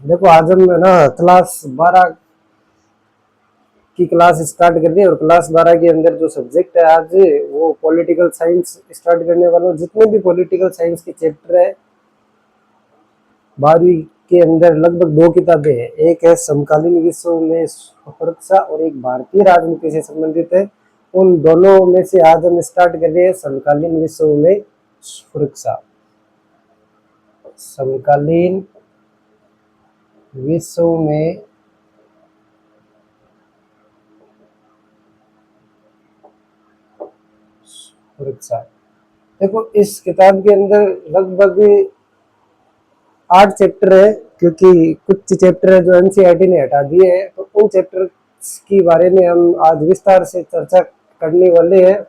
देखो आज हम है ना क्लास 12 की क्लास स्टार्ट कर दी और क्लास 12 के अंदर जो सब्जेक्ट है आज वो पॉलिटिकल साइंस स्टार्ट करने वाला हूँ। जितने भी पॉलिटिकल साइंस के चैप्टर है 12वीं के अंदर लगभग दो किताबें हैं। एक है समकालीन विश्व में सुरक्षा और एक भारतीय राजनीति से संबंधित है। उन दोनों में से आज हम स्टार्ट कर रहे हैं समकालीन विश्व में सुरक्षा। समकालीन विश्व में सुरक्षा। देखो इस किताब के अंदर लगभग 8 चैप्टर है, क्योंकि कुछ चैप्टर है जो एनसीईआरटी ने हटा दिए हैं, तो उन चैप्टर के बारे में हम आज विस्तार से चर्चा करने वाले हैं।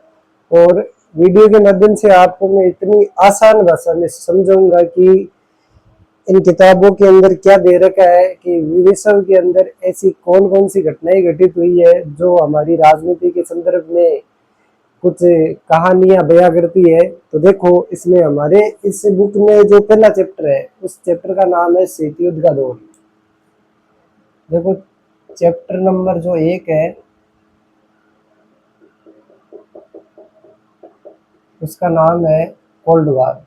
और वीडियो के माध्यम से आपको मैं इतनी आसान भाषा में समझाऊंगा कि इन किताबों के अंदर क्या दे रखा है कि विश्व के अंदर ऐसी कौन कौन सी घटनाएं घटित हुई है जो हमारी राजनीति के संदर्भ में कुछ कहानियां बयां करती है। तो देखो इसमें हमारे इस बुक में जो पहला चैप्टर है उस चैप्टर का नाम है शीत युद्ध का दौर। देखो चैप्टर नंबर जो 1 है उसका नाम है कोल्ड वार।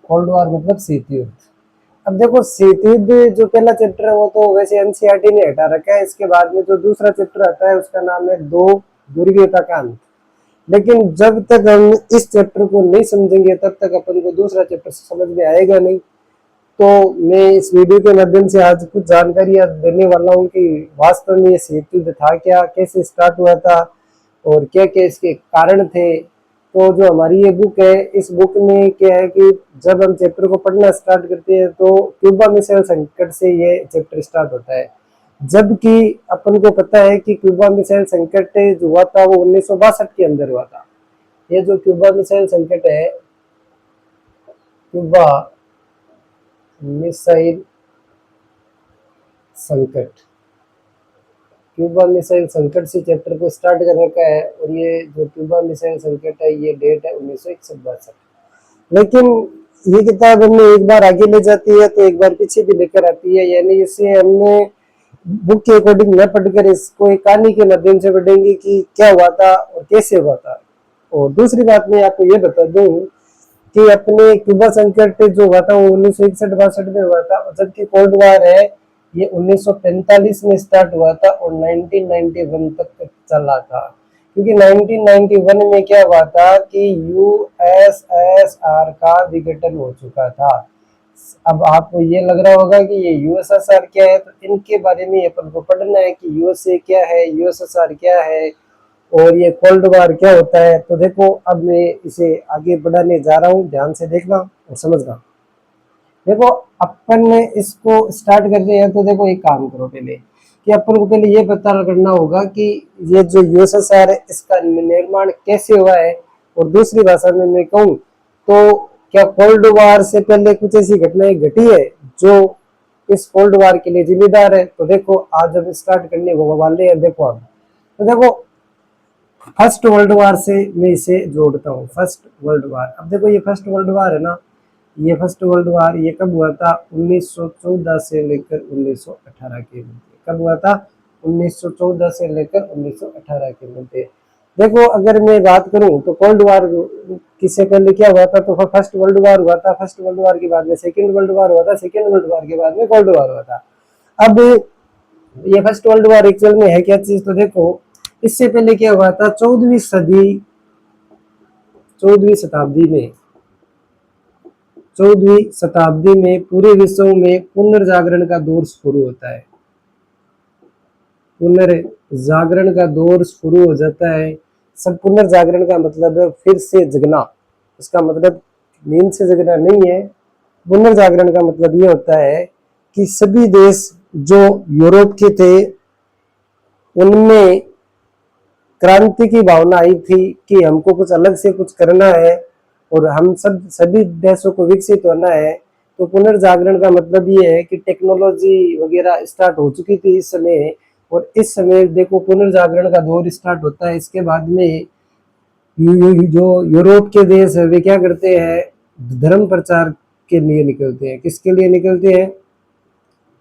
कोल्ड वार मतलब शीत युद्ध। अब देखो शीत युद्ध जो पहला चैप्टर है वो तो वैसे एनसीईआरटी ने हटा रखा है। इसके बाद में जो दूसरा चैप्टर आता है उसका नाम है दो दुर्गता का अंत। लेकिन जब तक हम इस चैप्टर को नहीं समझेंगे तब तक अपन को दूसरा चैप्टर समझ में आएगा नहीं। तो मैं इस वीडियो के माध्यम से आज कुछ जानकारियां देने वाला हूं कि वास्तव में ये शीत युद्ध था क्या, कैसे स्टार्ट हुआ था और क्या क्या इसके कारण थे। तो जो हमारी ये बुक है इस बुक में क्या है कि जब हम चैप्टर को पढ़ना स्टार्ट करते हैं तो क्यूबा मिसाइल संकट से ये चैप्टर स्टार्ट होता है। जबकि अपन को पता है कि क्यूबा मिसाइल संकट जो हुआ था वो 1962 के अंदर हुआ था। ये जो क्यूबा मिसाइल संकट है, क्यूबा मिसाइल संकट, क्यूबा मिसाइल संकट से चैप्टर को स्टार्ट कर रखा है। और ये जो क्यूबा मिसाइल संकट है ये डेट है 1961। लेकिन ये किताब हमें एक बार आगे ले जाती है तो एक बार पीछे भी लेकर आती है, यानी इसे हमने बुक के अकॉर्डिंग न पढ़कर इसको एक कहानी के माध्यम से पढ़ेंगे कि क्या हुआ था और कैसे हुआ था। और दूसरी बात मैं आपको ये बता दूं कि अपने क्यूबा संकट जो हुआ था वो 1961-62 में हुआ था, जबकि कोल्ड वार है ये 1945 में स्टार्ट हुआ था और 1991 तक चला था। क्योंकि 1991 में क्या हुआ था कि यूएसएसआर का विघटन हो चुका था। अब आपको ये लग रहा होगा कि ये यूएसएसआर क्या है, तो इनके बारे में अपन को पढ़ना है कि यूएसए क्या है, यूएसएसआर क्या है और ये कोल्ड वार क्या होता है। तो देखो अब मैं इसे आगे बढ़ाने जा रहा हूँ, ध्यान से देखना और समझना। देखो अपन ने इसको स्टार्ट कर दिया है तो देखो एक काम करो पहले कि अपन को पहले ये पता करना होगा कि ये जो यूएसएसआर है इसका निर्माण कैसे हुआ है। और दूसरी भाषा में मैं कहूँ तो क्या कोल्ड वार से पहले कुछ ऐसी घटनाएं घटी है जो इस कोल्ड वार के लिए जिम्मेदार है। तो देखो आज हम स्टार्ट करने वाले हैं। देखो अब तो देखो फर्स्ट वर्ल्ड वार से मैं इसे जोड़ता हूँ। फर्स्ट वर्ल्ड वार, अब देखो ये फर्स्ट वर्ल्ड वार है ना, ये फर्स्ट वर्ल्ड वार ये कब हुआ था 1914 से लेकर 1918 के मध्य। कब हुआ था 1914 से लेकर 1918 के मध्य। देखो अगर मैं बात करूं तो कोल्ड वार किससे पहले क्या हुआ था, तो फर्स्ट वर्ल्ड वार हुआ था। फर्स्ट वर्ल्ड वार के बाद में सेकेंड वर्ल्ड वार हुआ था। सेकेंड वर्ल्ड वार के बाद में कोल्ड वार हुआ था। अब ये फर्स्ट वर्ल्ड वॉर एक्चुअल में है क्या चीज, तो देखो इससे पहले क्या हुआ था 14वीं शताब्दी में 14वीं शताब्दी में पूरे विश्व में पुनर्जागरण का दौर शुरू होता है। पुनर्जागरण का दौर शुरू हो जाता है। सब पुनर्जागरण का मतलब है फिर से जगना। उसका मतलब नींद से जगना नहीं है। पुनर्जागरण का मतलब ये होता है कि सभी देश जो यूरोप के थे उनमें क्रांति की भावना आई थी कि हमको कुछ अलग से कुछ करना है और हम सभी देशों को विकसित होना है। तो पुनर्जागरण का मतलब ये है कि टेक्नोलॉजी वगैरह स्टार्ट हो चुकी थी इस समय। और इस समय देखो पुनर्जागरण का दौर स्टार्ट होता है। इसके बाद में जो यूरोप के देश है वे क्या करते हैं, धर्म प्रचार के लिए निकलते हैं। किसके लिए निकलते हैं?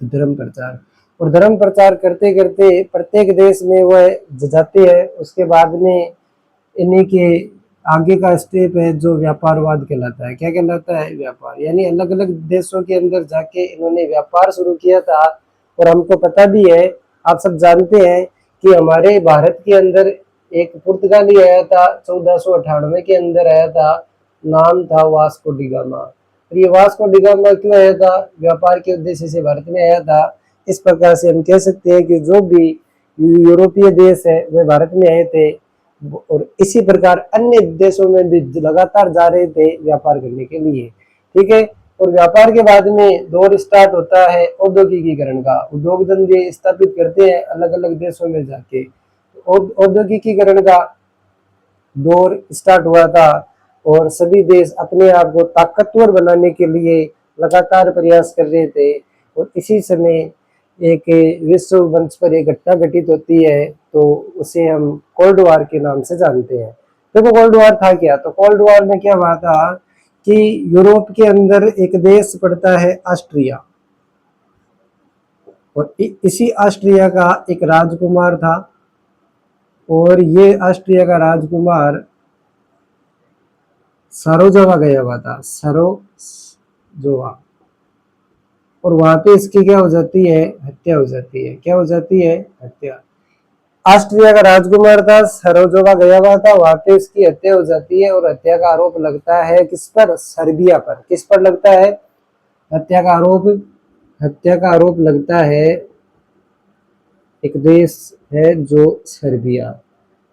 धर्म प्रचार। और धर्म प्रचार करते करते प्रत्येक देश में वह जाते हैं। उसके बाद में इन्हीं के आगे का स्टेप है जो व्यापारवाद कहलाता है। क्या कहलाता है? व्यापार। यानी अलग अलग देशों के अंदर जाके इन्होंने व्यापार शुरू किया था। और हमको पता भी है, आप सब जानते हैं कि हमारे भारत के अंदर एक पुर्तगाली आया था, 1498 के अंदर आया था। नाम था वास्को डी गामा। और ये वास्को डी गामा क्यों आया था? व्यापार के उद्देश्य से भारत में आया था। इस प्रकार से हम कह सकते हैं कि जो भी यूरोपीय देश है वे भारत में आए थे। और इसी प्रकार अन्य देशों में भी लगातार जा रहे थे व्यापार करने के लिए। ठीक है। और व्यापार के बाद में दौर स्टार्ट होता है औद्योगिकीकरण का। उद्योग धंधे स्थापित करते हैं अलग अलग देशों में जाके। औद्योगिकीकरण का दौर स्टार्ट हुआ था और सभी देश अपने आप को ताकतवर बनाने के लिए लगातार प्रयास कर रहे थे। और इसी समय एक विश्व मंच पर एक घटना घटित होती है, तो उसे हम कोल्ड वॉर के नाम से जानते हैं। देखो कोल्ड वॉर था क्या? तो कोल्ड वॉर में क्या हुआ था कि यूरोप के अंदर एक देश पड़ता है ऑस्ट्रिया। और इसी ऑस्ट्रिया का एक राजकुमार था। और ये ऑस्ट्रिया का राजकुमार सरोजोवा गया हुआ था। सरोजोवा। और वहां पे इसकी क्या हो जाती है? हत्या हो जाती है। क्या हो जाती है? हत्या। ऑस्ट्रिया का राजकुमार था, सरोजोवा गया हुआ था, वहां पे इसकी हत्या हो जाती है। और हत्या का आरोप लगता है किस पर? सर्बिया पर। किस पर लगता है हत्या का आरोप? हत्या का आरोप लगता है एक देश है जो सर्बिया।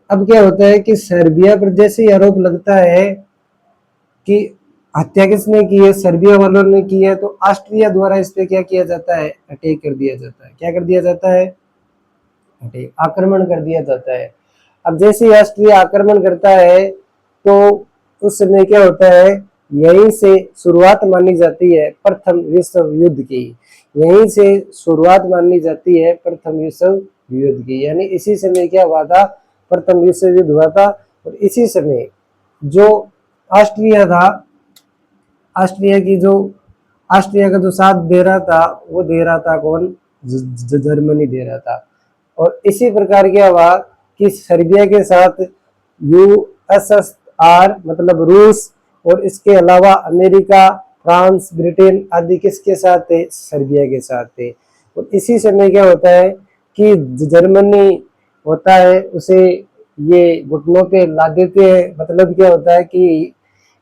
अब क्या होता है कि सर्बिया पर जैसे ही आरोप लगता है कि हत्या किसने की है? सर्बिया वालों ने की है। तो ऑस्ट्रिया द्वारा इस पे क्या किया जाता है? अटैक कर दिया जाता है। क्या कर दिया जाता है? अटैक, आक्रमण कर दिया जाता है। अब जैसे ही ऑस्ट्रिया आक्रमण करता है तो उस समय क्या होता है? यहीं से शुरुआत मानी जाती है प्रथम विश्व युद्ध की। यहीं से शुरुआत मानी जाती है प्रथम विश्व युद्ध की। यानी इसी समय क्या हुआ था? प्रथम विश्व युद्ध हुआ था। और इसी समय जो ऑस्ट्रिया था, ऑस्ट्रिया का जो साथ दे रहा था वो दे रहा था कौन? जर्मनी दे रहा था। और इसी प्रकार क्या हुआ कि सर्बिया के साथ यूएसएसआर मतलब रूस और इसके अलावा अमेरिका, फ्रांस, ब्रिटेन आदि किसके साथ थे? सर्बिया के साथ थे। और इसी समय क्या होता है कि जर्मनी होता है उसे ये घुटनों पे ला देते हैं। मतलब क्या होता है कि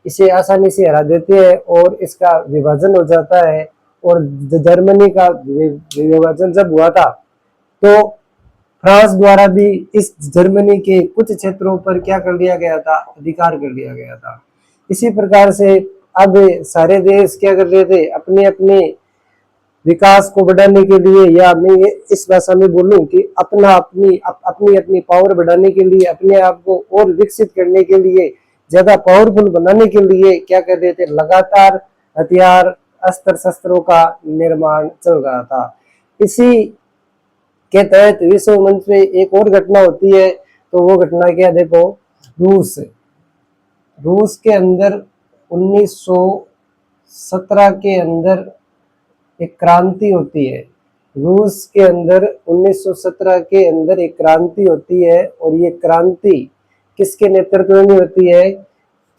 इसे आसानी से हरा देते हैं और इसका विभाजन हो जाता है। और जर्मनी का विभाजन जब हुआ था तो फ्रांस द्वारा भी इस जर्मनी के कुछ क्षेत्रों पर क्या कर लिया गया था? अधिकार कर लिया गया था। इसी प्रकार से अब सारे देश क्या कर रहे थे? अपने अपने विकास को बढ़ाने के लिए, या मैं इस भाषा में बोलूं कि अपनी अपनी पावर बढ़ाने के लिए, अपने आप को और विकसित करने के लिए, ज्यादा पावरफुल बनाने के लिए क्या कर रहे थे? लगातार हथियार, अस्त्र शस्त्रों का निर्माण चल रहा था। इसी के तहत विश्व मंच पे एक और घटना होती है। तो वो घटना क्या? देखो, रूस के अंदर 1917 के अंदर एक क्रांति होती है। रूस के अंदर 1917 के अंदर एक क्रांति होती है। और ये क्रांति किसके नेतृत्व में होती है?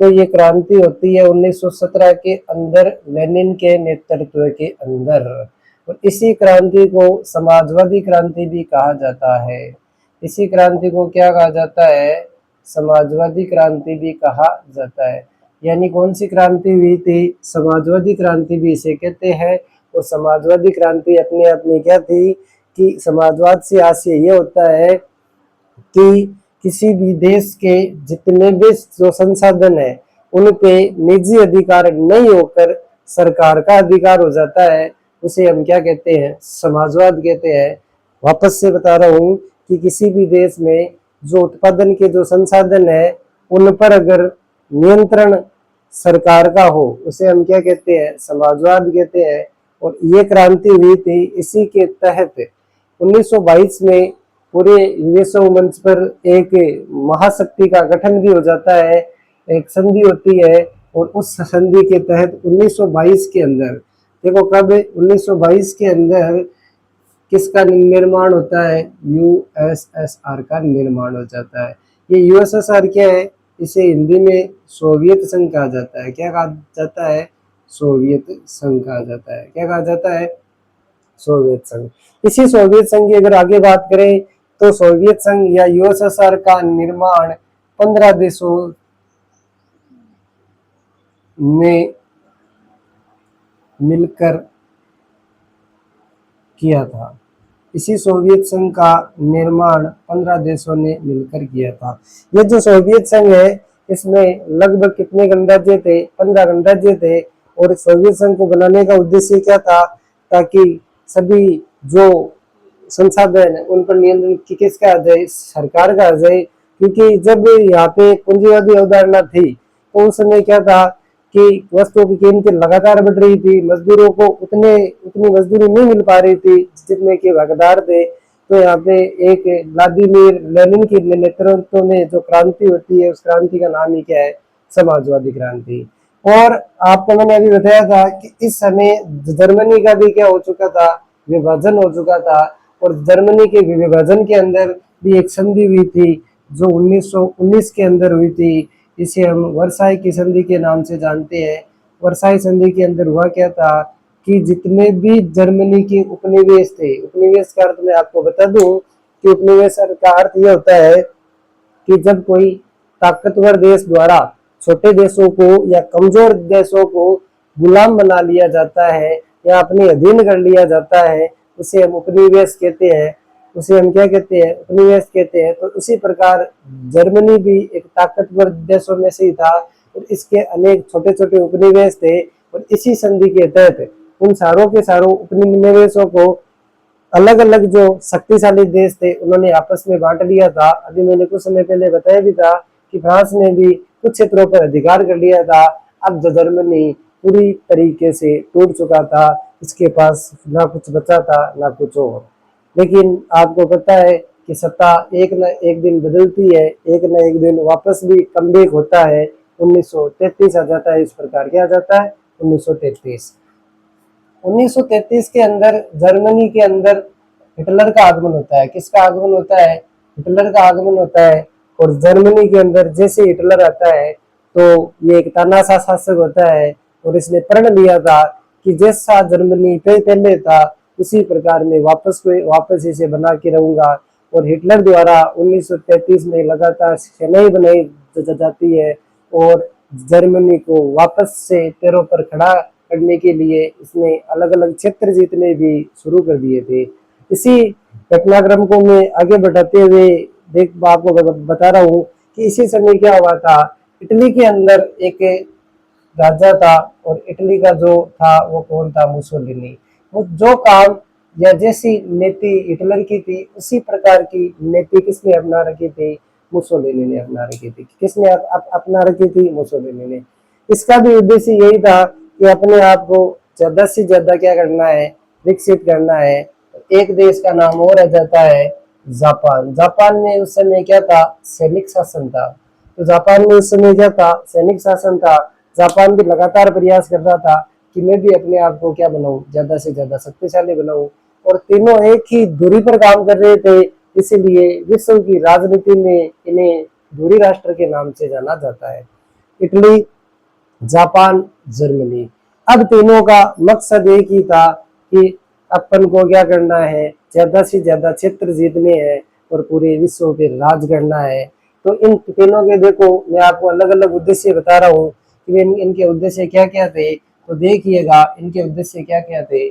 तो ये क्रांति होती है 1917 के अंदर लेनिन के नेतृत्व के अंदर। और इसी क्रांति को समाजवादी क्रांति भी कहा जाता है। इसी क्रांति को क्या कहा जाता है? समाजवादी क्रांति भी कहा जाता है। यानी कौन सी क्रांति हुई थी? समाजवादी क्रांति भी इसे कहते हैं। और समाजवादी क्रांति अपने आप में क्या थी कि समाजवाद से आशय ये होता है कि किसी भी देश के जितने भी जो संसाधन है उन पे निजी अधिकार नहीं होकर सरकार का अधिकार हो जाता है। उसे हम क्या कहते हैं? समाजवाद कहते हैं। वापस से बता रहा हूँ कि किसी भी देश में जो उत्पादन के जो संसाधन है उन पर अगर नियंत्रण सरकार का हो उसे हम क्या कहते हैं? समाजवाद कहते हैं। और ये क्रांति हुई थी। इसी के तहत 1922 में पूरे विश्व मंच पर एक महाशक्ति का गठन भी हो जाता है, एक संधि होती है। और उस संधि के तहत 1922 के अंदर, देखो कब 1922 के अंदर किसका निर्माण होता है, यूएसएसआर का निर्माण हो जाता है। ये यूएसएसआर क्या है, इसे हिंदी में सोवियत संघ कहा जाता है। क्या कहा जाता है, सोवियत संघ कहा जाता है। क्या कहा जाता है, सोवियत संघ। इसी सोवियत संघ की अगर आगे बात करें तो सोवियत संघ या यूएसएसआर का निर्माण 15 देशों ने मिलकर किया था। इसी सोवियत संघ का निर्माण 15 देशों ने मिलकर किया था। ये जो सोवियत संघ है इसमें लगभग कितने गणराज्य थे, 15 गणराज्य थे। और सोवियत संघ को बनाने का उद्देश्य क्या था, ताकि सभी जो संसाधन उन पर नियंत्रण किसका आ जाए, सरकार का आ जाए। क्योंकि जब यहाँ पे पूंजीवादी अवधारणा थी तो उस समय क्या था कि वस्तुओं की कीमतें लगातार बढ़ रही थी, मजदूरों को उतनी मजदूरी नहीं मिल पा रही थी जितने के हकदार थे। तो यहाँ पे एक व्लादिमीर लेनिन के नेतृत्व में जो क्रांति होती है उस क्रांति का नाम ही क्या है, समाजवादी क्रांति। और आपको मैंने अभी बताया था कि इस समय जर्मनी का भी क्या हो चुका था, विभाजन हो चुका था। और जर्मनी के विभाजन के अंदर भी एक संधि हुई थी जो 1919 के अंदर हुई थी। इसे हम वर्साई की संधि के नाम से जानते हैं। वर्साई संधि के अंदर हुआ क्या था कि जितने भी जर्मनी के उपनिवेश थे, उपनिवेश का अर्थ मैं आपको बता दूं कि उपनिवेश का अर्थ यह होता है कि जब कोई ताकतवर देश द्वारा छोटे देशों को या कमजोर देशों को गुलाम बना लिया जाता है या अपने अधीन कर लिया जाता है, उसे हम उपनिवेश कहते हैं। उसे हम क्या कहते हैं, उपनिवेश कहते हैं। तो उसी प्रकार जर्मनी भी एक ताकतवर देशों में से ही था और इसके अनेक छोटे छोटे उपनिवेश थे। और इसी संधि के तहत उन सारों के सारों उपनिवेशों को अलग अलग जो शक्तिशाली देश थे उन्होंने आपस में बांट लिया था। अभी मैंने कुछ समय पहले बताया भी था कि फ्रांस ने भी कुछ क्षेत्रों पर अधिकार कर लिया था। अब जो जर्मनी पूरी तरीके से टूट चुका था, इसके पास ना कुछ बचा था ना कुछ और। लेकिन आपको पता है कि सत्ता एक न एक दिन बदलती है, एक न एक दिन वापस भी कमबैक होता है। 1933 आ जाता है, इस प्रकार क्या आ जाता है, 1933। 1933 के अंदर जर्मनी के अंदर हिटलर का आगमन होता है। किसका आगमन होता है, हिटलर का आगमन होता है। और जर्मनी के अंदर जैसे हिटलर आता है तो ये एक तानाशाह शासक होता है और इसने प्रण लिया था कि जैसा जर्मनी पहले था उसी प्रकार में वापस इसे बना के रहूंगा। और हिटलर द्वारा 1933 में लगातार सेनाएं बनाई जाती है और जर्मनी को वापस से पैरों पर खड़ा करने के लिए इसने अलग अलग क्षेत्र जीतने भी शुरू कर दिए थे। इसी घटनाक्रम को मैं आगे बढ़ाते हुए आपको बता रहा हूँ कि इसी समय क्या हुआ था, इटली के अंदर एक राजा था और इटली का जो था वो कौन था, मुसोलिनी। वो जो काम या जैसी नीति हिटलर की थी उसी प्रकार की नीति किसने अपना रखी थी, मुसोलिनी ने अपना रखी थी। किसने अपना रखी थी, मुसोलिनी ने। इसका भी उद्देश्य यही था कि अपने आप को ज्यादा से ज्यादा क्या करना है, विकसित करना है। एक देश का नाम और आ जाता है जापान। जापान में उस समय क्या था, सैनिक शासन था। तो जापान में उस समय क्या था, सैनिक शासन था। जापान भी लगातार प्रयास कर रहा था कि मैं भी अपने आप को क्या बनाऊं, ज्यादा से ज्यादा शक्तिशाली बनाऊं। और तीनों एक ही दूरी पर काम कर रहे थे, इसीलिए विश्व की राजनीति में इन्हें दूरी राष्ट्र के नाम से जाना जाता है। Italy, Japan, Germany. अब तीनों का मकसद एक ही था कि अपन को क्या करना है, ज्यादा से ज्यादा क्षेत्र जीतने हैं और पूरे विश्व पे राज करना है। तो इन तीनों के देखो मैं आपको अलग अलग उद्देश्य बता रहा हूँ कि इनके उद्देश्य क्या क्या थे। तो देखिएगा इनके उद्देश्य क्या क्या थे।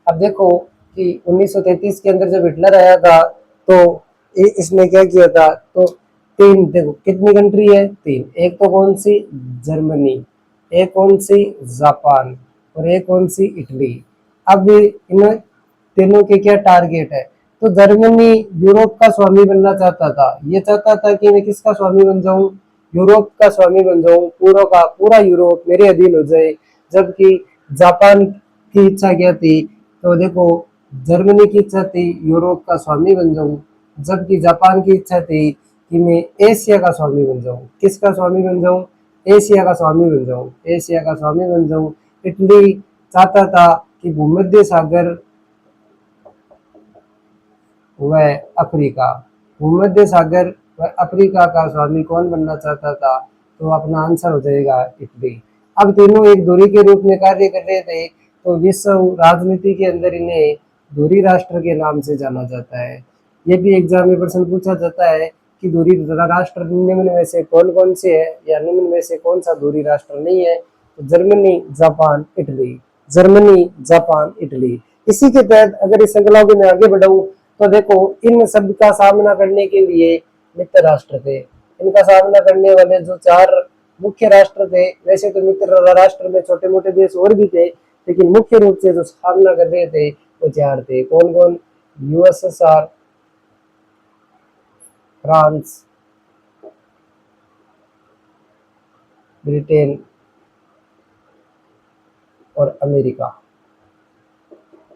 अब देखो कि 1933 के अंदर जब हिटलर आया था तो इसने क्या किया था, तो तीन, देखो कितनी कंट्री है, तीन। एक तो कौन सी, जर्मनी, एक कौन सी, जापान, और एक कौन सी, इटली। अब इन तीनों के क्या टारगेट है, तो जर्मनी यूरोप का स्वामी बनना चाहता था। ये चाहता था कि मैं किसका स्वामी बन जाऊं, यूरोप का स्वामी बन जाऊं, पूरा का पूरा यूरोप मेरे अधीन हो जाए। जबकि जापान की इच्छा क्या थी, तो देखो जर्मनी की इच्छा थी यूरोप का स्वामी बन जाऊं, जबकि जापान की इच्छा थी कि मैं एशिया का स्वामी बन जाऊं। किसका स्वामी बन जाऊं? एशिया का स्वामी बन जाऊं, एशिया का स्वामी बन जाऊं। इटली चाहता था कि भूमध्य सागर व अफ्रीका, भूमध्य सागर व अफ्रीका का स्वामी कौन बनना चाहता था? तो अपना आंसर हो जाएगा इटली। अब तीनों एक धुरी के रूप में कार्य कर रहे थे, तो विश्व राजनीति के अंदर इन्हें धुरी राष्ट्र के नाम से जाना जाता है। ये भी एग्जाम में प्रश्न पूछा जाता है कि धुरी राष्ट्र निम्न में से कौन कौन से है, या निम्न में से कौन सा धुरी राष्ट्र नहीं है? तो Germany, Japan, Italy, Germany, Japan, Italy. इसी के तहत अगर इस श्रृंखला को मैं आगे बढ़ाऊं तो देखो, इन सब का सामना करने के लिए मित्र राष्ट्र थे। इनका सामना करने वाले जो चार मुख्य राष्ट्र थे, वैसे तो मित्र राष्ट्र में छोटे मोटे देश और भी थे, लेकिन मुख्य रूप से जो सामना कर रहे थे वो चार थे। कौन कौन? यूएसएसआर, फ्रांस, ब्रिटेन और America,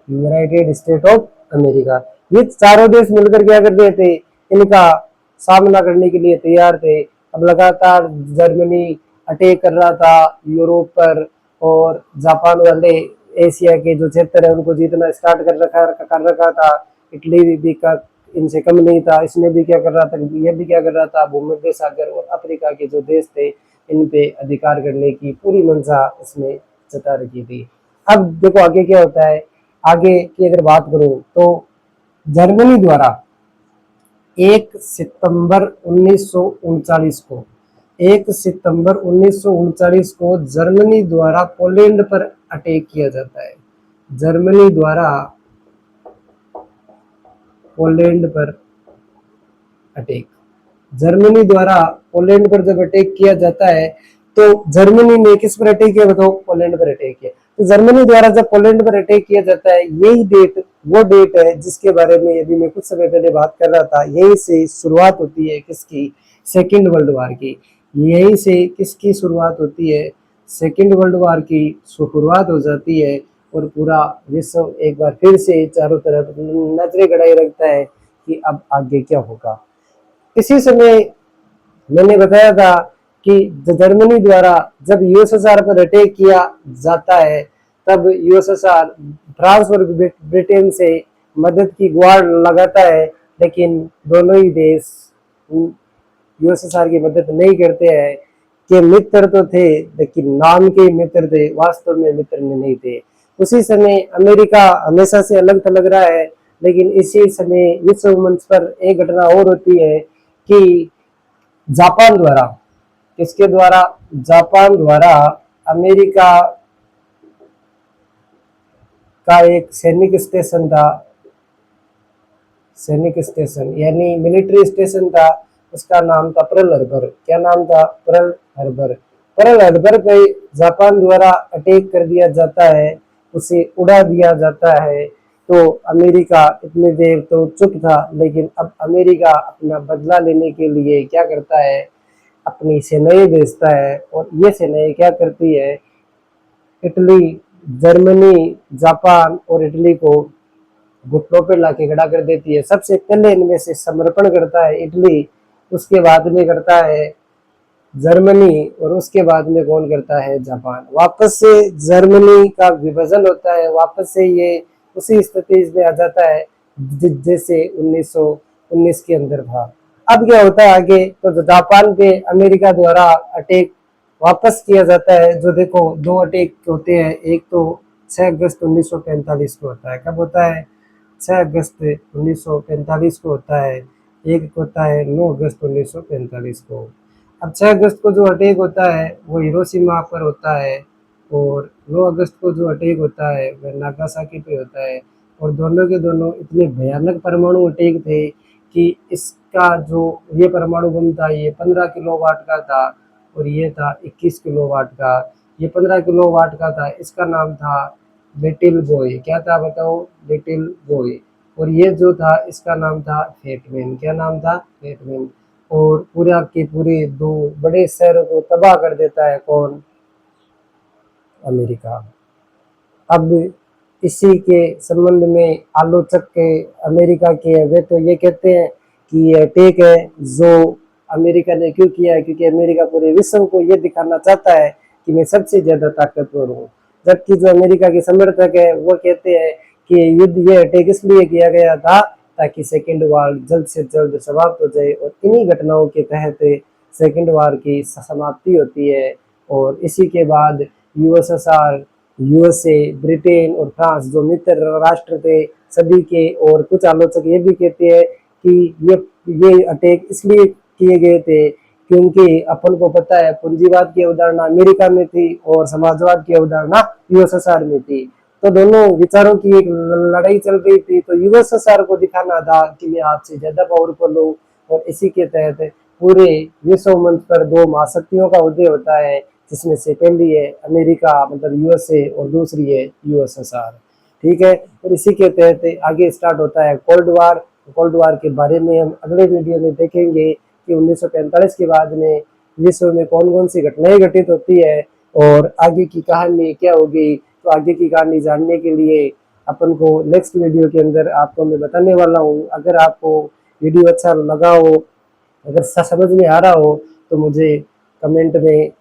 United state of America. ये चारों देश मिलकर क्या कर रहे थे? इनका सामना करने के लिए तैयार थे। अब लगातार जर्मनी अटैक कर रहा था यूरोप पर, और जापान वाले एशिया के जो क्षेत्र है उनको जीतना स्टार्ट कर रखा था। इटली भी का इनसे कम नहीं था, इसने भी क्या कर रहा था, ये भी क्या कर रहा था, भूमध्य सागर और अफ्रीका के जो देश थे इन पे अधिकार करने की पूरी मंशा इसने जता रखी थी। अब देखो आगे क्या होता है। आगे की अगर बात करूं तो जर्मनी द्वारा 1 सितंबर 1939 को 1 सितंबर 1939 को जर्मनी द्वारा पोलैंड पर अटैक किया जाता है। जर्मनी द्वारा पोलैंड पर अटैक, जर्मनी द्वारा पोलैंड पर जब अटैक किया जाता है तो जर्मनी ने किस पर अटैक किया? बताओ, पोलैंड पर अटैक किया। तो जर्मनी द्वारा जब पोलैंड पर अटैक किया जाता है, यही डेट वो डेट है जिसके बारे में अभी मैं कुछ समय पहले बात कर रहा था। यही से शुरुआत होती है किसकी? सेकेंड वर्ल्ड वार की। यही से किसकी शुरुआत होती है? सेकेंड वर्ल्ड वार की शुरुआत हो जाती है, और पूरा विश्व एक बार फिर से चारों तरफ नजरें गड़ाए रखता है कि अब आगे क्या होगा। इसी समय मैंने बताया था कि जर्मनी द्वारा जब यूएसएसआर पर अटैक किया जाता है, तब यूएसएसआर फ्रांस और ब्रिटेन से मदद की गुहार लगाता है, लेकिन दोनों ही देश यूएसएसआर की मदद नहीं करते हैं। कि मित्र तो थे, लेकिन नाम के मित्र थे, वास्तव में मित्र नहीं थे। उसी समय अमेरिका हमेशा से अलग थलग रहा है, लेकिन इसी समय विश्व मंच पर एक घटना और होती है कि जापान द्वारा, किसके द्वारा? जापान द्वारा अमेरिका का एक सैनिक स्टेशन था, सैनिक स्टेशन यानी मिलिट्री स्टेशन था, उसका नाम था पर्ल हार्बर। क्या नाम था? Pearl Harbor. पर्ल हार्बर पे जापान द्वारा अटैक कर दिया जाता है, उसे उड़ा दिया जाता है। तो अमेरिका इतनी देर तो चुप था, लेकिन अब अमेरिका अपना बदला लेने के लिए क्या करता है? अपनी सेनाएं भेजता है, और ये सेनाएं क्या करती है? इटली, जर्मनी, जापान और इटली को घुटनों पे लाके खड़ा कर देती है। सबसे पहले इनमें से समर्पण करता है इटली, उसके बाद में करता है जर्मनी, और उसके बाद में कौन करता है? जापान। वापस से जर्मनी का विभाजन होता है, वापस से ये उसी स्थिति में आ जाता है जैसे 1919 के अंदर था। अब क्या होता है आगे? तो जापान पे अमेरिका द्वारा अटैक वापस किया जाता है। जो देखो, दो अटैक होते हैं, एक तो 6 अगस्त 1945 को होता है। कब होता है? 6 अगस्त 1945 को होता है। एक होता है 9 अगस्त 1945 को। अब 6 अगस्त को जो अटैक होता है वो हिरोशिमा पर होता है, और 9 अगस्त को जो अटैक होता है वह नागासाकी पे होता है। और दोनों के दोनों इतने भयानक परमाणु अटैक थे कि इसका जो ये परमाणु बम था ये 15 किलोवाट का था, और ये था 21 किलोवाट का। ये 15 किलोवाट का था, इसका नाम था लिटिल बॉय। क्या था बताओ? Little boy. और ये जो था इसका नाम था फेटमैन। क्या नाम था? फेटमैन। और पूरा के पूरे दो बड़े शहरों को तबाह कर देता है कौन? अमेरिका। अब इसी के संबंध में आलोचक के अमेरिका के वे तो ये कहते हैं कि ये अटैक है जो अमेरिका ने क्यों किया है? क्योंकि अमेरिका पूरे विश्व को ये दिखाना चाहता है कि मैं सबसे ज्यादा ताकतवर हूँ। जबकि जो अमेरिका के समर्थक है वो कहते हैं कि युद्ध ये अटैक इसलिए किया गया था ताकि सेकेंड वार जल्द से जल्द समाप्त हो जाए, और इन्हीं घटनाओं के तहत सेकेंड वार की समाप्ति होती है। और इसी के बाद यूएसएसआर, यूएसए, ब्रिटेन और फ्रांस जो मित्र राष्ट्र थे सभी के, और कुछ आलोचक ये भी कहते हैं कि ये अटैक इसलिए किए गए थे क्योंकि अपन को पता है पूंजीवाद की अवधारणा अमेरिका में थी और समाजवाद की अवधारणा यूएसएसआर में थी। तो दोनों विचारों की एक लड़ाई चल रही थी। तो यूएसएसआर को दिखाना था कि मैं आपसे ज्यादा पावरफुल हूँ, और इसी के तहत पूरे विश्व मंच पर दो महाशक्तियों का उदय होता है, जिसमें से पहली है अमेरिका मतलब यूएसए और दूसरी है यूएसएसआर। ठीक है, और इसी के तहत आगे स्टार्ट होता है कोल्ड वार। कोल्ड वार के बारे में हम अगले वीडियो में देखेंगे कि 1945 के बाद में विश्व में कौन कौन सी घटनाएं घटित होती है और आगे की कहानी क्या होगी। तो आगे की कहानी जानने के लिए अपन को नेक्स्ट वीडियो के अंदर आपको मैं बताने वाला हूँ। अगर आपको वीडियो अच्छा लगा हो, अगर समझ में आ रहा हो, तो मुझे कमेंट में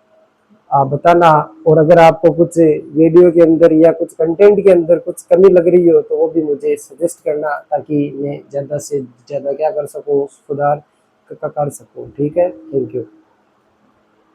आप बताना। और अगर आपको कुछ वीडियो के अंदर या कुछ कंटेंट के अंदर कुछ कमी लग रही हो तो वो भी मुझे सजेस्ट करना, ताकि मैं ज़्यादा से ज़्यादा क्या कर सकूँ, सुधार कर सकूँ। ठीक है, थैंक यू।